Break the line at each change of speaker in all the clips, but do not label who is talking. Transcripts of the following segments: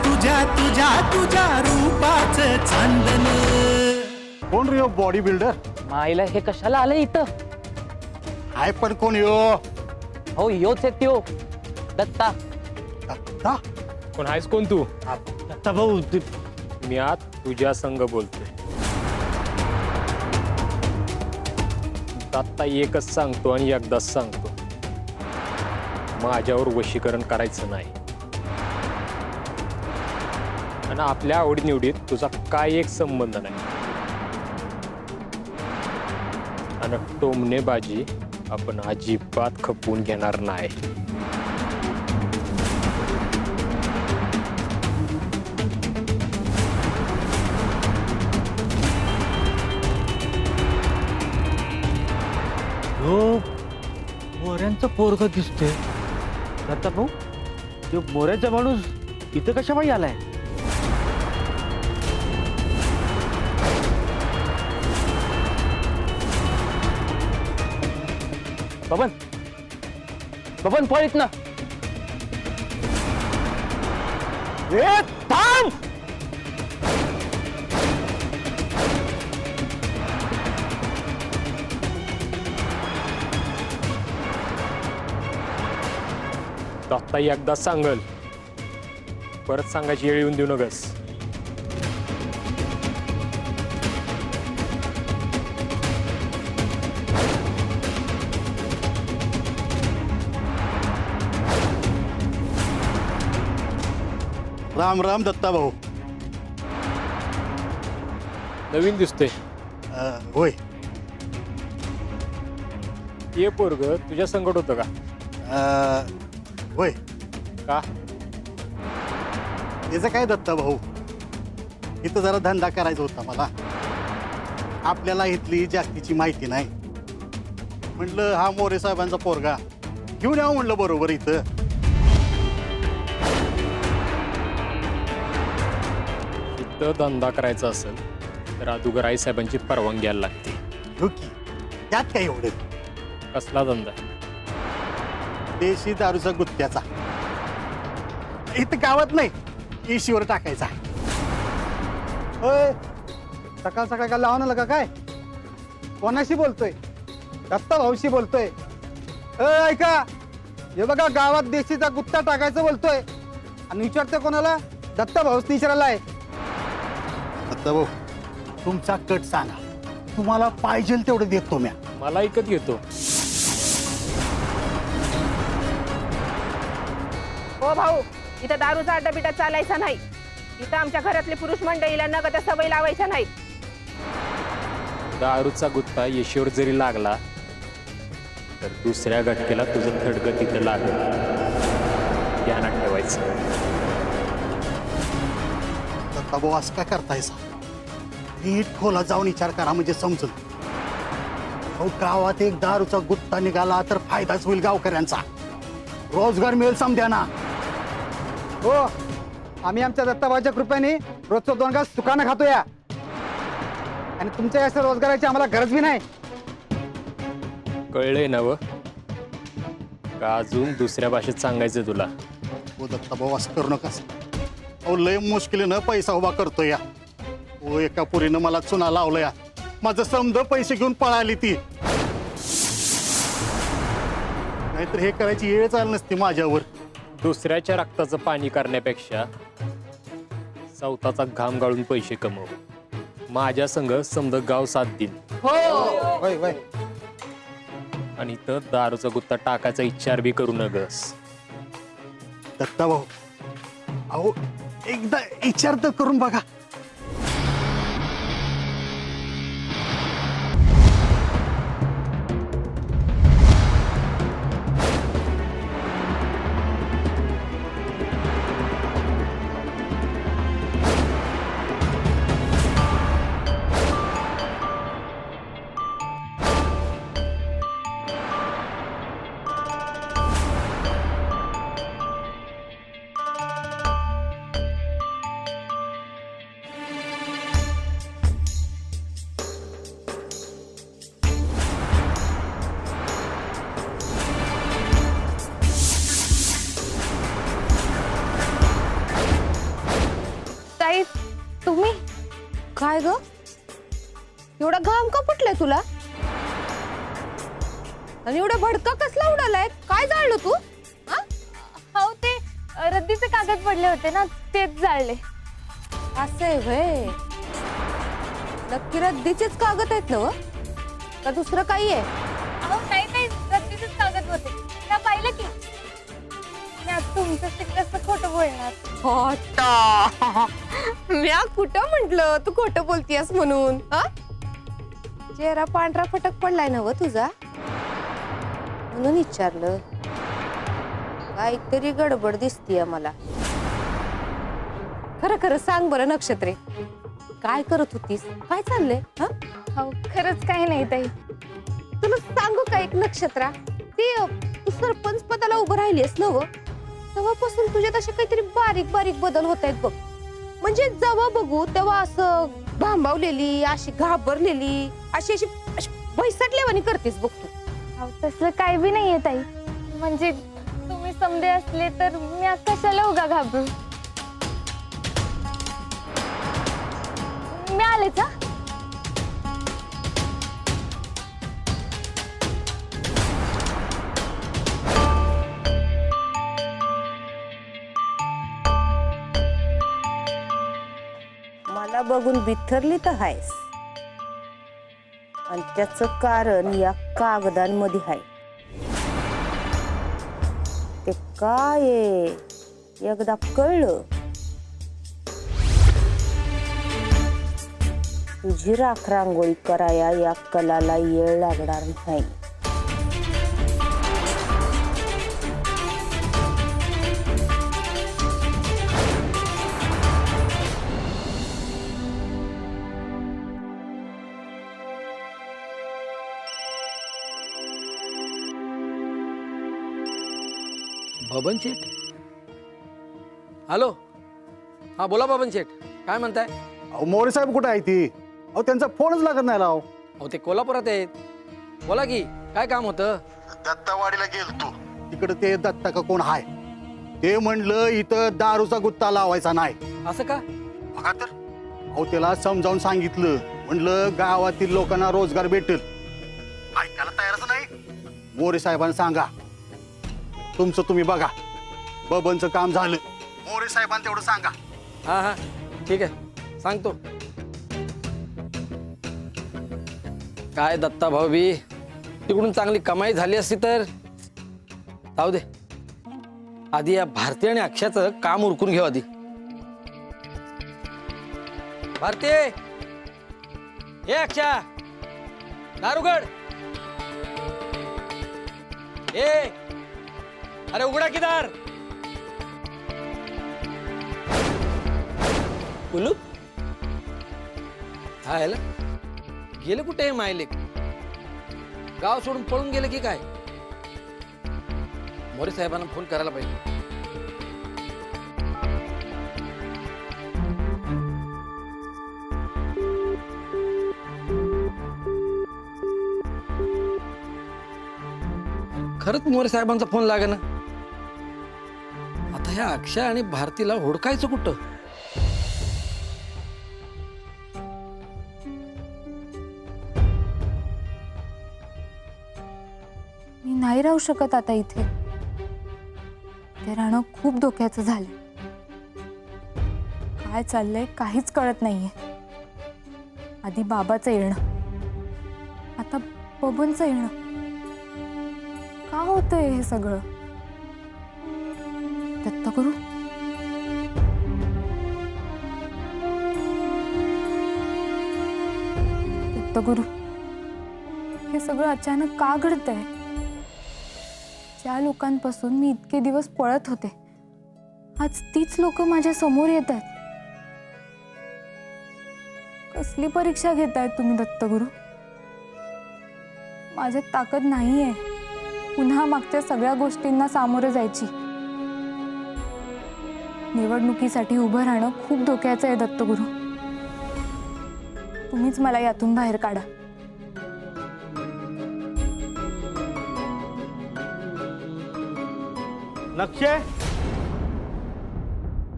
तुझ्या तुझ्या तुझ्या रूपाचं चांदन.
कोण रे बॉडी बिल्डर?
माईला हे कशाला आलं इथं?
हाय पण कोण यो?
हो योच आहे त्यो दत्ता.
दत्ता?
कोण आहेस कोण तू?
दत्ता भाऊ
मी आज तुझ्या संग बोलतोय. दत्ता एकच सांगतो आणि एकदाच सांगतो, माझ्यावर वशीकरण करायचं नाही. आणि आपल्या आवडीनिवडीत तुझा काय एक संबंध नाही. आणि टोमणेबाजी आपण अजिबात खपवून घेणार नाही.
मोऱ्यांचा पोरगा दिसतोय. दत्ता भाऊ, तो मोऱ्याचा माणूस इथं कशा पायी आलाय?
बबन बबन पळीत ना.
थांब.
दत्ता एकदाच सांगल, परत सांगायची वेळ येऊन देऊ नकस.
राम राम दत्ता भाऊ.
नवीन दिसतोय.
होय.
हे पोरग तुझ्या संकट होतं का?
होय.
का?
त्याचं काय दत्ता भाऊ, इथं जरा धंदा करायचा होता मला. आपल्याला इथली जास्तीची माहिती नाही. म्हटलं हा मोरे साहेबांचा पोरगा घेऊन यावं म्हणलं बरोबर इथं.
इथं धंदा करायचा असेल तर अदुगर आई साहेबांची परवानगी घ्यायला लागते.
हो की, त्यात काय एवढं.
कसला धंदा?
देशी दारूचा गुत्त्याचा. इथं गावात नाही, एशीवर टाकायचा.
होय, सकाळ सकाळ का लावून आलं का काय? कोणाशी बोलतोय? दत्ता भाऊशी बोलतोय. ऐका, हे बघा गावात देशीचा गुत्ता टाकायचं बोलतोय आणि विचारतोय कोणाला? दत्ता भाऊच विचारायला आहे.
दत्ता भाऊ, तुमचा कट सांगा, तुम्हाला पाहिजे तेवढं देतो म्या.
मला ऐकत घेतो.
हो भाऊ, इथं दारूचा अड्डा बिड्डा चालायचा नाही. इथं आमच्या घरातले पुरुष मंडळीला न त्या सवय लावायच्या नाहीत.
दारूचा गुत्ता येशीवर जरी लागला तर दुसऱ्या घटकेला तुझं थडगं तिथं लागलं. ध्यानात ठेवायचं.
दत्ता भाऊ, असं का करतायसा? नीट खोला जाऊन विचार करा म्हणजे समजल. अहो, गावात एक दारूचा गुत्ता निघाला तर फायदाच होईल गावकऱ्यांचा. रोजगार मिळेल समध्याना.
हो, आम्ही आमच्या दत्ताभाऊच्या कृपेने रोजचं 2 घास सुखानं खातो या. आणि तुमच्या असं रोजगाराची आम्हाला गरज बी नाही.
कळलंय ना व? का अजून दुसऱ्या भाषेत सांगायचं तुला?
हो दत्ता भाऊ, असं करू नका. अहो, लय मुश्किलीनं पैसा उभा करतो या. हो, एका पुरीनं मला चुना लावलं या. माझं समज पैसे घेऊन पळाली ती. नाहीतर हे करायची वेळ चाल नसती माझ्यावर.
दुसऱ्याच्या रक्ताचं पाणी करण्यापेक्षा स्वतःचा घाम गाळून पैसे कमव. माझ्या संग समजा गाव साथ देईल.
होय होय.
आणि तर दारूचा गुत्ता टाकायचा इच्छार बी करू नगस.
दत्ता भाऊ, अहो एकदा विचार तर करून बघा.
ताई तुम्ही काय ग एवढा घाम का फुटलाय तुला आणि एवढा भडका कसला उडालाय काय जाळलं तू
हो ते रद्दीचे कागद पडले होते ना तेच जाळले.
असे व्हय नक्की रद्दीचेच कागद आहेत ना व? का दुसरं काही आहे
अहो नाही नाही रद्दीचेच कागद होते. त्या पाहिलं की मी आज तुमच्याशी कसं खोटं बोलणार.
खोटा म्या कुठं म्हंटल तू खोटं बोलतीयस म्हणून हा चेहरा पांढरा फटक पडलाय ना व तुझा म्हणून विचारलं काहीतरी गडबड दिसतीये मला. खरं खरं सांग बरं नक्षत्रे काय करत होतीस काय चाललंय हा
हो खरंच काही नाही ताई.
तुला सांगू का एक नक्षत्रा ते तू सरपंच पदाला उभं राहिलीस ना व तेव्हापासून तुझ्यात असे काहीतरी बारीक बारीक बदल होत आहेत बघ. म्हणजे जेव्हा बघू तेव्हा असं भांबावलेली अशी घाबरलेली अशी अशी अशी भैसटलेवानी करतेस बघ तू.
अहो तसलं काही बी नाहीये ताई. म्हणजे तुम्ही समजे असले तर मी कशाला उगा घाबरू. मी आलेच हा.
मला बघून बिथरली तर आहेस आणि त्याच कारण या कागदांमध्ये आहे. ते काय आहे एकदा कळलं तुझी राख रांगोळी कराया या कलाला येळ लागणार नाही.
बबन शेठ हॅलो हा बोला बबन शेठ काय म्हणताय.
अहो मोरे साहेब कुठे आहे ती अहो त्यांचा फोनच लागत नाही राव.
अहो ते कोल्हापुरात आहेत. बोला की काय काम होतं.
दत्तावाडीला गेलतो तिकडे ते दत्ता का कोण हाय ते म्हणलं इथं दारूचा गुत्ता लावायचा नाही.
असं का.
बघा तर अहो त्याला समजावून सांगितलं म्हणलं गावातील लोकांना रोजगार भेटेल ऐकायला तयारच नाही. मोरे साहेबांना सांगा तुमचं तुम्ही बघा बबनचं काम झालं मोरे साहेबांना तेवढं सांगा.
हा हा ठीक आहे सांगतो. काय दत्ता भाऊ बी तिकडून चांगली कमाई झाली असती तर जाऊ दे. आधी या भारती आणि अक्षयाचं काम उरकून घेऊ आधी. भारती हे अक्षया दारुगड ए अरे उघडा की दार. कुलूप हा याला गेले कुठे हे मायलेक. गाव सोडून पळून गेले की काय. मोरे साहेबांना फोन करायला पाहिजे. खरंच मोरे साहेबांचा फोन लागे ना. आता ह्या अक्षय आणि भारतीला हुडकायचं कुठं.
मी नाही राहू शकत आता इथे. ते राहणं खूप धोक्याचं झालंय. काय चाललंय काहीच कळत नाहीये. आधी बाबाचं येणं आता बबनचं येणं. का होतंय हे सगळं. दत्तगुरु दत्तगुरु हे सगळं अचानक का घडतंय. ज्या लोकांपासून मी इतके दिवस पळत होते आज तीच लोक माझ्या समोर येत आहेत. कसली परीक्षा घेतायत तुम्ही दत्तगुरु. माझ्यात ताकद नाहीये पुन्हा मागच्या सगळ्या गोष्टींना सामोरं जायची. निवडणुकीसाठी उभं राहणं खूप धोक्याचं आहे दत्तगुरु. तुम्हीच मला यातून बाहेर काढा.
नक्षे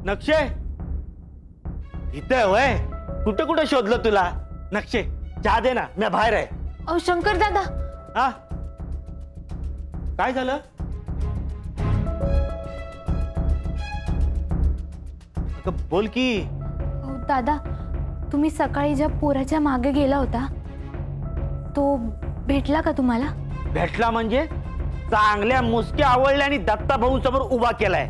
नक्षे इथं वय कुठं कुठं शोधलं तुला नक्षे चहा दे ना मी बाहेर आहे.
अहो शंकर दादा.
हा काय झालं? अगं, बोल की.
अहो दादा, तुम्ही सकाळी ज्या पोराच्या मागे गेला होता तो भेटला का तुम्हाला?
भेटला म्हणजे चांगल्या मुसक्या आवडल्या आणि दत्ता भाऊ समोर उभा केलाय.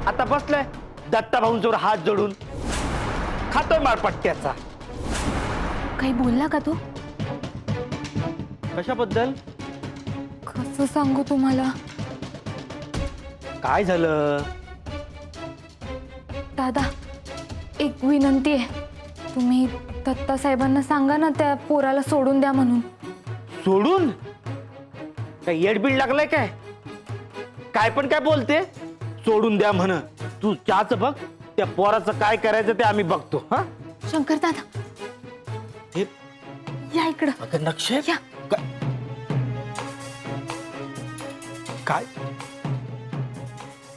आता बसलाय दत्ता भाऊंसमोर हात जोडून खातोय मारपट्ट्याचा.
काही बोलला का तो?
कशाबद्दल?
कसं सांगू तुम्हाला
काय झालं?
दादा, एक विनंती आहे. तुम्ही दत्ता साहेबांना सांगा ना त्या पोराला सोडून द्या म्हणून.
सोडून? काय येडबीड लागलाय काय? काय पण काय बोलते? सोडून द्या म्हण. तू चहाच बघ, त्या पोराचं काय करायचं ते आम्ही बघतो. हा
शंकर दादा,
हे
या इकडं.
अगं नक्षे
या.
काय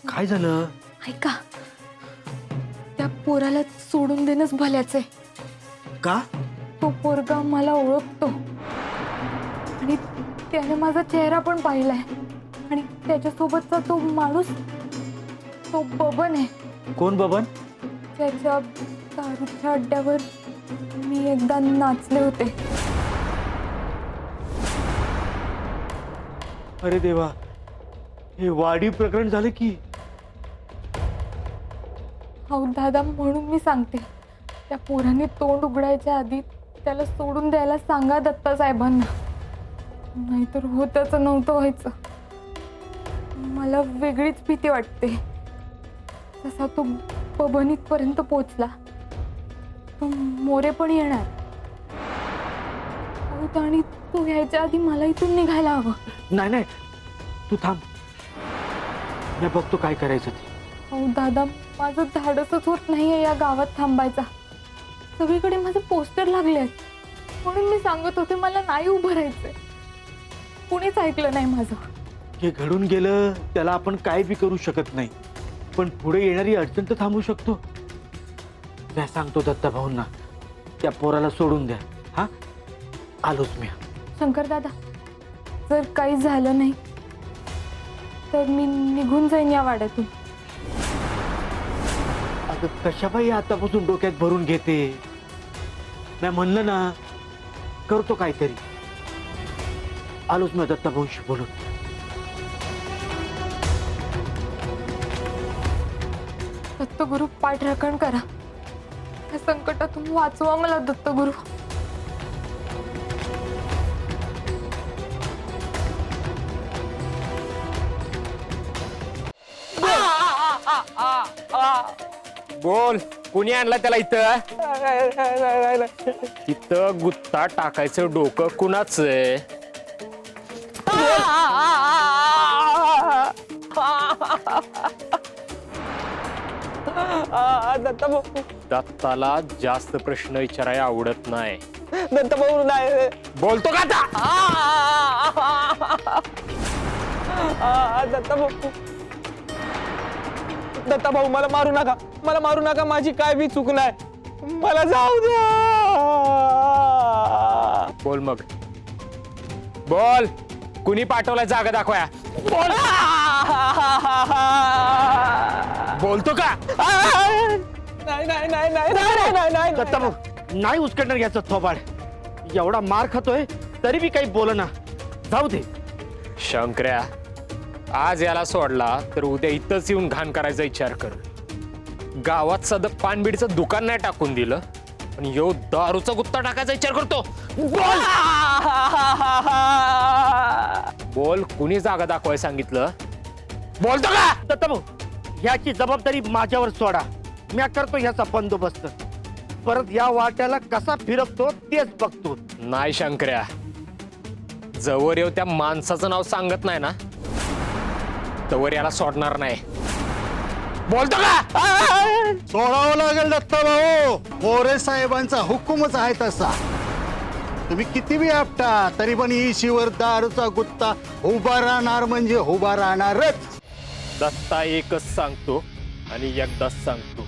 काय झालं?
ऐका, त्या पोराला सोडून देणंच भल्याच आहे.
का?
तो पोरगा मला ओळखतो आणि त्याने माझा चेहरा पण पाहिलाय आणि त्याच्यासोबतचा तो माणूस तो बबन आहे.
कोण बबन?
त्याच्या दारूच्या अड्ड्यावर मी एकदा नाचले होते.
अरे देवा, हे वाढीव प्रकरण झालं की.
हो दादा, म्हणून मी सांगते त्या पोराने तोंड उघडायच्या आधी त्याला सोडून द्यायला सांगा दत्ता साहेबांना, नाहीतर होत्याचं नव्हतं व्हायचं. मला वेगळीच भीती वाटते. जसा तो बबन इथपर्यंत पोचला तो मोरे पण येणार. आणि तो यायच्या आधी मला इथून निघायला हवं.
नाही नाही, तू थांब, मी बघतो काय करायचं ते.
हो दादा, माझं धाडसच होत नाहीये या गावात थांबायचा. सगळीकडे माझे पोस्टर लागले आहेत, म्हणून मी सांगत होते मला नाही उभं राहायचंय. कुणीच ऐकलं नाही माझं.
जे घडून गेलं त्याला आपण काय बी करू शकत नाही, पण पुढे येणारी अडचण तर थांबू शकतो. मी सांगतो दत्ता भाऊंना त्या पोराला सोडून द्या. हा, आलोच मी.
शंकर दादा, जर काही झालं नाही तर मी निघून जाईन या वाड्यातून.
अगं कशाबाई आतापासून डोक्यात भरून घेते? मी म्हणलं ना करतो काहीतरी. आलोच मी दत्ता भाऊशी बोलून.
दत्तगुरु, पाठराखण करा. या संकटातून वाचवा मला दत्तगुरु.
बोल, कुणी आणला त्याला इथं? तिथं गुत्ता टाकायचं डोकं कुणाच आहे? दत्ताला जास्त प्रश्न विचारायला आवडत नाही.
दत्ता भाऊ नाही.
बोलतो का आता?
दत्ता भाऊ, मला मारू नका, मला मारू नका. माझी काय बी चूक नाही, मला जाऊ द्या.
बोल मग, बोल, कुणी पाठवलाय जागा दाखवाया? बोल. बोलतो का?
नाही नाही नाही नाही नाही नाही
दत्ता भाऊ नाही उचकडणार याचं थोबाड. एवढा मार खातोय तरी बी काही बोलना. जाऊ दे.
शंकर्या, आज याला सोडला तर उद्या इथंच येऊन घाण करायचा विचार कर. गावात साधं पानबीडचं दुकान नाही टाकून दिलं पण यो दारूचा गुत्ता टाकायचा विचार करतो. बोल. बोल, कुणी जागा दाखवाय सांगितलं? बोलतो का?
दत्ता भाऊ, ह्याची जबाबदारी माझ्यावर सोडा. मी करतो ह्याचा बंदोबस्त. परत या वाट्याला कसा फिरकतो तेच बघतो.
नाही शंकर्या, जवळ येऊ त्या माणसाचं नाव सांगत नाही ना तवर याला सोडणार नाही. बोलतो का?
सोडावं लागेल दत्ता भाऊ. मोरे साहेबांचा हुकूमच आहे तसा. तुम्ही किती बी आपटा तरी पण इशीवर दारूचा गुत्ता उभा राहणार म्हणजे उभा राहणारच.
दत्ता एकच सांगतो, आणि एकदाच सांगतो,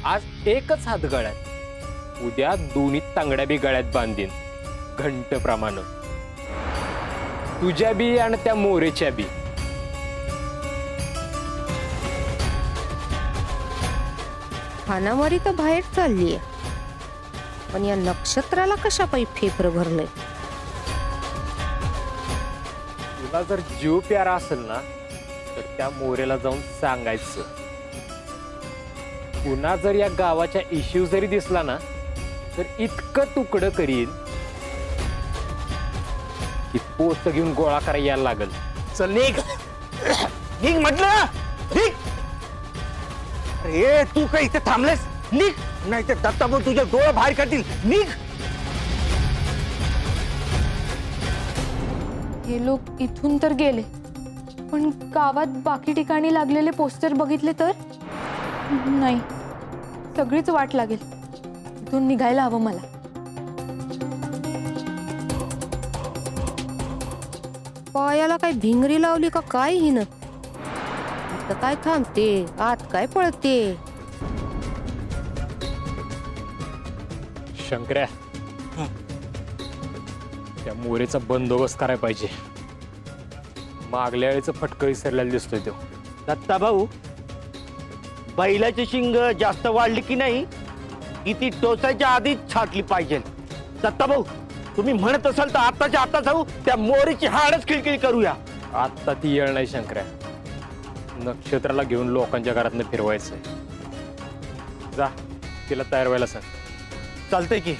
आज एकच हात गळ्यात, उद्या दोन्ही तांगड्या बी गळ्यात बांधीन घंटप्रमाणे, तुझ्या बी आणि त्या मोरेच्या बी.
हाणामारी तर बाहेर चाललीये, पण या नक्षत्राला कशा पायी फेफर भरलंय.
तुला जर जीव प्यारा असेल ना तर त्या मोरेला जाऊन सांगायचं. पुन्हा जर या गावाच्या इश्यू जरी दिसला ना तर इतकं तुकडं करीन की पोत घेऊन गोळा करायला यायला लागल.
चल निघ निघ म्हटलं, निघ. अरे तू काय इथे थांबलेस? निघ, नाही तर दत्ताभाऊ तुझ्या डोळा बाहेर काढतील. निघ.
हे लोक इथून तर गेले, पण गावात बाकी ठिकाणी लागलेले पोस्टर बघितले तर नाही, सगळीच वाट लागेल. इथून निघायला हवं मला.
पायाला काय भिंगरी लावली का काय हिनं? इथं काय थांबते, आत काय पळते.
शंकर्या, त्या मोरेचा बंदोबस्त करायला पाहिजे. मागल्या वेळेचं फटकं विसरलेला दिसतोय तो.
दत्ताभाऊ, बैलाची शिंग जास्त वाढली की नाही की ती टोचायच्या आधीच छाटली पाहिजे. दत्ताभाऊ, तुम्ही म्हणत असाल तर आताच्या आता जाऊ त्या मोरीची हाडच खिळखिळी करूया.
आत्ता ती येळ नाही शंकर्या. नक्षत्राला घेऊन लोकांच्या घरातनं फिरवायचंय. जा, तिला तयार व्हायला सांग.
चालतंय की